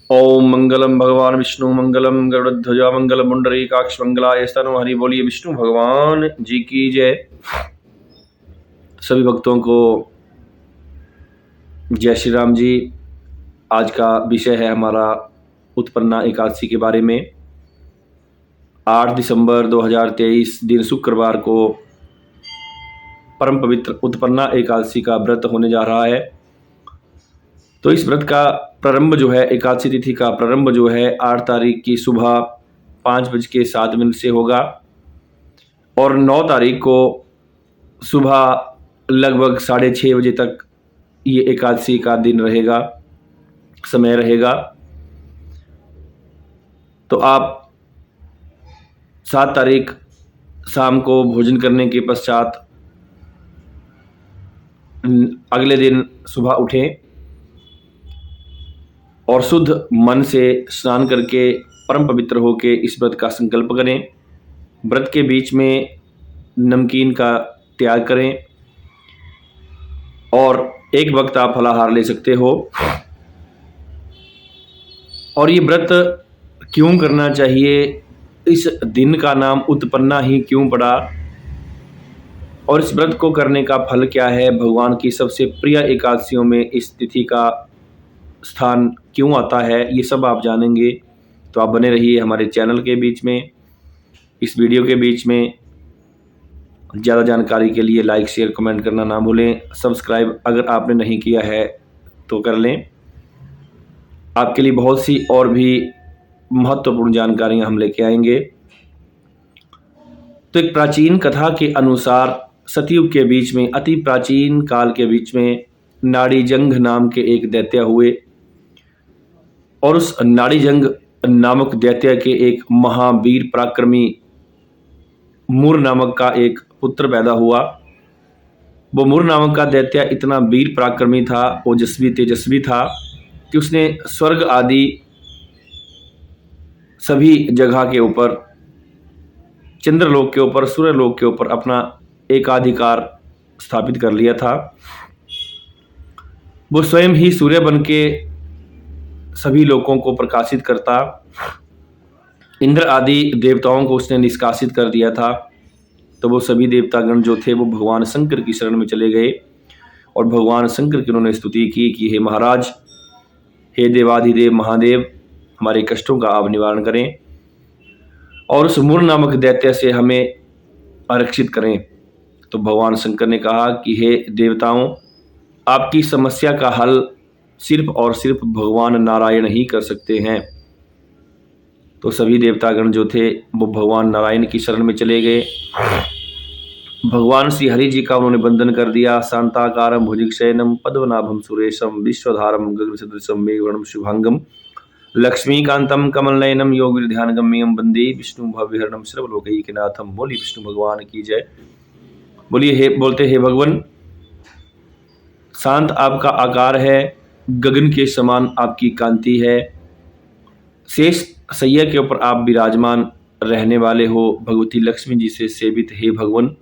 ओम मंगलम भगवान विष्णु मंगलम गरुड़ध्वज मंगलम पुंडरीकाक्ष मंगलाय स्तनो हरि। बोलिए विष्णु भगवान जी की जय। सभी भक्तों को जय श्री राम जी। आज का विषय है हमारा उत्पन्ना एकादशी के बारे में। 8 दिसंबर 2023 दिन शुक्रवार को परम पवित्र उत्पन्ना एकादशी का व्रत होने जा रहा है। तो इस व्रत का प्रारंभ जो है, एकादशी तिथि का प्रारंभ जो है 8 तारीख की सुबह 5:07 से होगा और 9 तारीख को सुबह लगभग 6:30 बजे तक ये एकादशी का दिन रहेगा, समय रहेगा। तो आप 7 तारीख शाम को भोजन करने के पश्चात अगले दिन सुबह उठें और शुद्ध मन से स्नान करके परम पवित्र होके इस व्रत का संकल्प करें। व्रत के बीच में नमकीन का त्याग करें और एक वक्त आप फलाहार ले सकते हो। और ये व्रत क्यों करना चाहिए, इस दिन का नाम उत्पन्ना ही क्यों पड़ा और इस व्रत को करने का फल क्या है, भगवान की सबसे प्रिय एकादशियों में इस तिथि का स्थान क्यों आता है, ये सब आप जानेंगे। तो आप बने रहिए हमारे चैनल के बीच में, इस वीडियो के बीच में। ज़्यादा जानकारी के लिए लाइक शेयर कमेंट करना ना भूलें। सब्सक्राइब अगर आपने नहीं किया है तो कर लें। आपके लिए बहुत सी और भी महत्वपूर्ण जानकारियां हम लेके आएंगे। तो एक प्राचीन कथा के अनुसार सतयुग के बीच में, अति प्राचीन काल के बीच में नाड़ीजंग नाम के एक दैत्य हुए और उस नाड़ीजंग नामक दैत्य के एक महावीर पराक्रमी मुर नामक का एक पुत्र पैदा हुआ। वो मुर नामक का दैत्य इतना वीर पराक्रमी था, ओजस्वी तेजस्वी था कि उसने स्वर्ग आदि सभी जगह के ऊपर, चंद्रलोक के ऊपर, सूर्यलोक के ऊपर अपना एकाधिकार स्थापित कर लिया था। वो स्वयं ही सूर्य बन के सभी लोगों को प्रकाशित करता। इंद्र आदि देवताओं को उसने निष्कासित कर दिया था। तो वो सभी देवतागण जो थे वो भगवान शंकर की शरण में चले गए और भगवान शंकर की उन्होंने स्तुति की कि हे महाराज, हे देवाधिदेव महादेव, हमारे कष्टों का आप निवारण करें और उस मुर नामक दैत्य से हमें आरक्षित करें। तो भगवान शंकर ने कहा कि हे देवताओं, आपकी समस्या का हल सिर्फ और सिर्फ भगवान नारायण ही कर सकते हैं। तो सभी देवतागण जो थे वो भगवान नारायण की शरण में चले गए। भगवान श्री हरि जी का उन्होंने वंदन कर दिया। शांताकारं भुजगशयनं पद्मनाभं सुरेशं विश्वधारं गगनसदृशं मेघवर्णं शुभांगं लक्ष्मीकांतं कमलनयनं योगिर्ध्यानगम्यं वंदे विष्णु भवविहरणं सर्वलोकैकनाथं। बोलिए विष्णु भगवान की जय। बोलते हे भगवान, शांत आपका आकार है, गगन के समान आपकी कांति है, शेष सैया के ऊपर आप विराजमान रहने वाले हो, भगवती लक्ष्मी जी से सेवित हे भगवान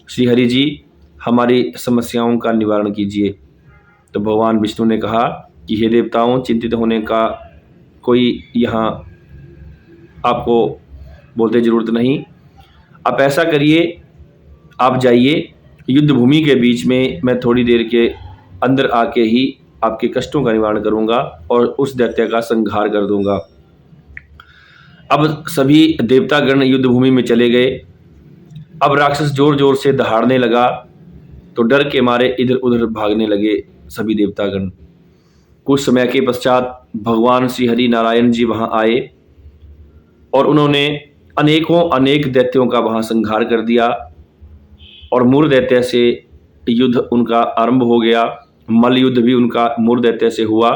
श्री हरि जी, हमारी समस्याओं का निवारण कीजिए। तो भगवान विष्णु ने कहा कि हे देवताओं, चिंतित होने का कोई यहाँ आपको बोलते ज़रूरत नहीं। आप ऐसा करिए, आप जाइए युद्ध भूमि के बीच में, मैं थोड़ी देर के अंदर आके ही आपके कष्टों का निवारण करूँगा और उस दैत्य का संहार कर दूँगा। अब सभी देवतागण युद्ध भूमि में चले गए। अब राक्षस जोर जोर से दहाड़ने लगा तो डर के मारे इधर उधर भागने लगे सभी देवतागण। कुछ समय के पश्चात भगवान श्री हरि नारायण जी वहां आए और उन्होंने अनेक दैत्यों का वहां संहार कर दिया और मुर दैत्य से युद्ध उनका आरंभ हो गया। मल्ल युद्ध भी उनका मुर दैत्य से हुआ,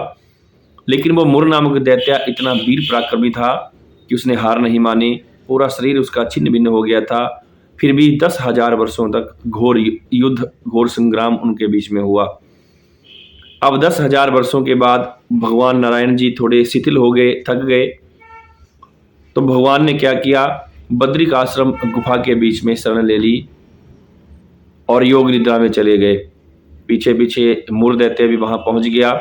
लेकिन वो मुर नामक दैत्य इतना वीर पराक्रमी था कि उसने हार नहीं मानी। पूरा शरीर उसका छिन्न भिन्न हो गया था, फिर भी 10,000 वर्षों तक घोर युद्ध, घोर संग्राम उनके बीच में हुआ। अब 10,000 वर्षों के बाद भगवान नारायण जी थोड़े शिथिल हो गए, थक गए। तो भगवान ने क्या किया, बद्रिक आश्रम गुफा के बीच में शरण ले ली और योग निद्रा में चले गए। पीछे पीछे मुर दैत्य भी वहां पहुंच गया।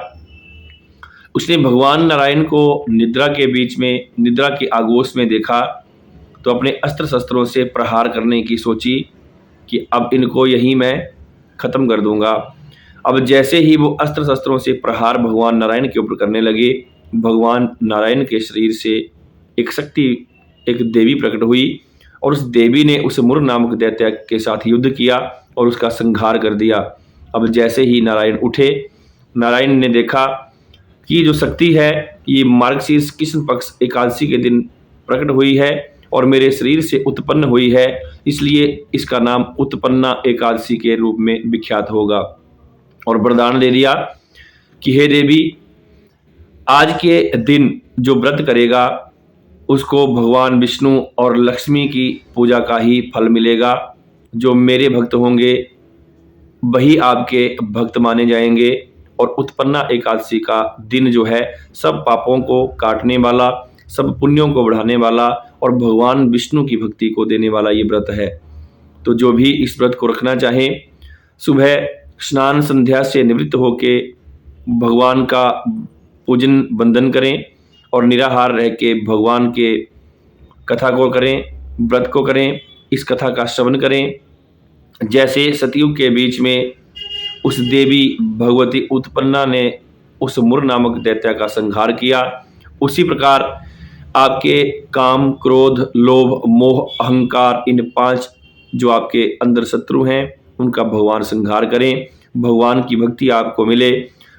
उसने भगवान नारायण को निद्रा के बीच में, निद्रा के आगोश में देखा, तो अपने अस्त्र शस्त्रों से प्रहार करने की सोची कि अब इनको यहीं मैं खत्म कर दूंगा। अब जैसे ही वो अस्त्र शस्त्रों से प्रहार भगवान नारायण के ऊपर करने लगे, भगवान नारायण के शरीर से एक देवी प्रकट हुई और उस देवी ने उस मुर नामक दैत्य के साथ युद्ध किया और उसका संहार कर दिया। अब जैसे ही नारायण उठे, नारायण ने देखा कि ये जो शक्ति है ये मार्गशीर्ष कृष्ण पक्ष एकादशी के दिन प्रकट हुई है और मेरे शरीर से उत्पन्न हुई है, इसलिए इसका नाम उत्पन्ना एकादशी के रूप में विख्यात होगा। और वरदान दे दिया कि हे देवी, आज के दिन जो व्रत करेगा उसको भगवान विष्णु और लक्ष्मी की पूजा का ही फल मिलेगा। जो मेरे भक्त होंगे वही आपके भक्त माने जाएंगे। और उत्पन्ना एकादशी का दिन जो है सब पापों को काटने वाला, सब पुण्यों को बढ़ाने वाला और भगवान विष्णु की भक्ति को देने वाला ये व्रत है। तो जो भी इस व्रत को रखना चाहें, सुबह स्नान संध्या से निवृत्त होके भगवान का पूजन वंदन करें और निराहार रह के भगवान के कथा को करें, व्रत को करें, इस कथा का श्रवण करें। जैसे सतयुग के बीच में उस देवी भगवती उत्पन्ना ने उस मुर नामक दैत्य का संहार किया, उसी प्रकार आपके काम, क्रोध, लोभ, मोह, अहंकार, इन 5 जो आपके अंदर शत्रु हैं उनका भगवान संहार करें, भगवान की भक्ति आपको मिले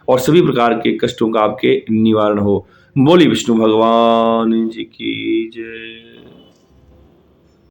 और सभी प्रकार के कष्टों का आपके निवारण हो। बोली विष्णु भगवान जी की जय।